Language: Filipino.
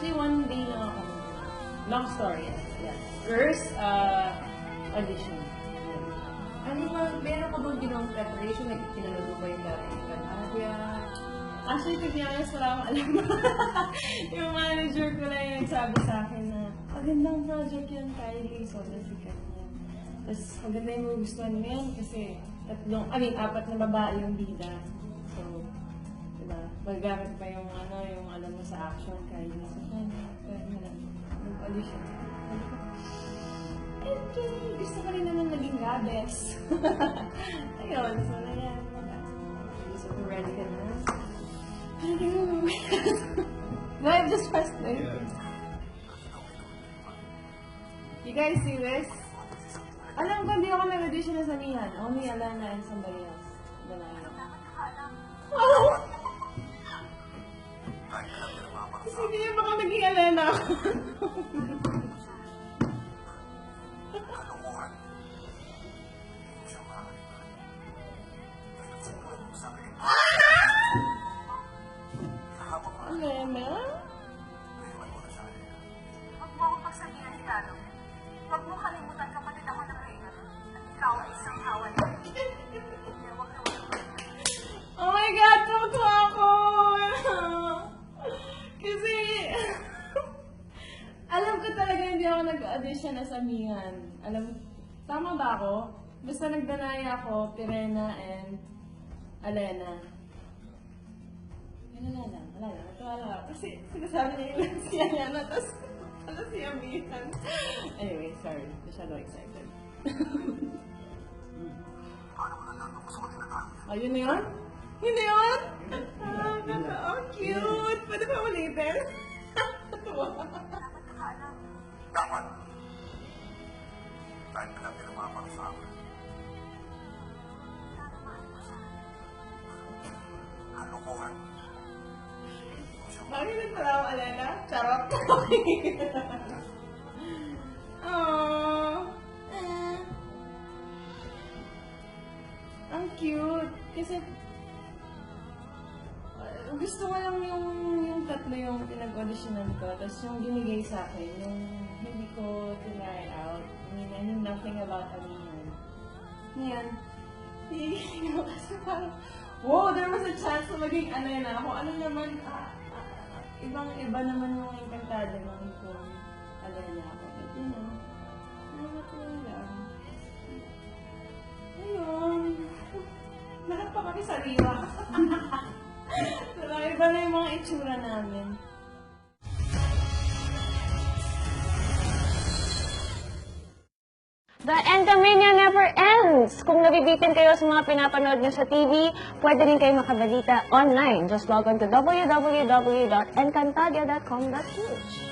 Actually, one day lang ako. Long story. Yeah. First, audition. Ano ba, meron ka bang ginawang preparation? Nagtinanong mo ba yung dating Cantadia? Actually, to be honest, wala akong alam. Yung manager ko lang yung nagsabi sa akin na magandang project yan, Kylie, sobrang sikat niya. Tapos maganda yung magugustuhan mo yan kasi apat na babae yung bida. So, diba, magamit pa yung yung alam mo sa action, Kylie. So, pwede mo lang, mag-audition. And gusto ko rin naman naging goddess. Ayun, so na yan. So, ready ka na? No, I'm just frustrated. You guys see this? Alam ko, hindi ako nag-audition na sanihan. Only Alana and somebody else. Oh! Kasi hindi niya baka naging Alana ako. Alana? Huwag mo akong pagsabihan, Ricardo. Huwag mo kalimutan kapatid ako ng Reyna. At ikaw ay isang kawan. Oh my God! Tuwa ako! Kasi, alam ko talaga hindi ako nag-audition as Amihan. Tama ba ako? Basta nagdanaya ako, Pirena and Alena. Wala lang. Natuwa lang ako. Kasi sinasabi niya yung si Alena, tapos pala si Amihan. Anyway, sorry. Masyado excited. Oh, yun na yun? Yun na yun? Oh, cute! Pwede ba ulitin? Natuwa. Dapat. Dahil pinapilumapang sa akin. Kalokohan. Bakit pala ako, Alena? Charot. Aww. Ang cute. Kasi, gusto ko lang yung tatlo yung pinag-auditionan ko. Tapos yung binigay sa akin, yung hindi ko try out. I knew nothing about Amihan. Ngayon, hindi ko kasi parang, wow, there was a chance na maging Alena ako. Ano naman, ibang-iba naman yung Encantada ng kung Alena ako. But, you know, nakakatuwa lang. Ayun. Lahat pa kami sariwa. Iba na yung mga itsura namin. The Enkamania never ends! Kung nabibitin kayo sa mga pinapanood nyo sa TV, pwede rin kayo makabalita online. Just log on to www.encantadia.com.ph.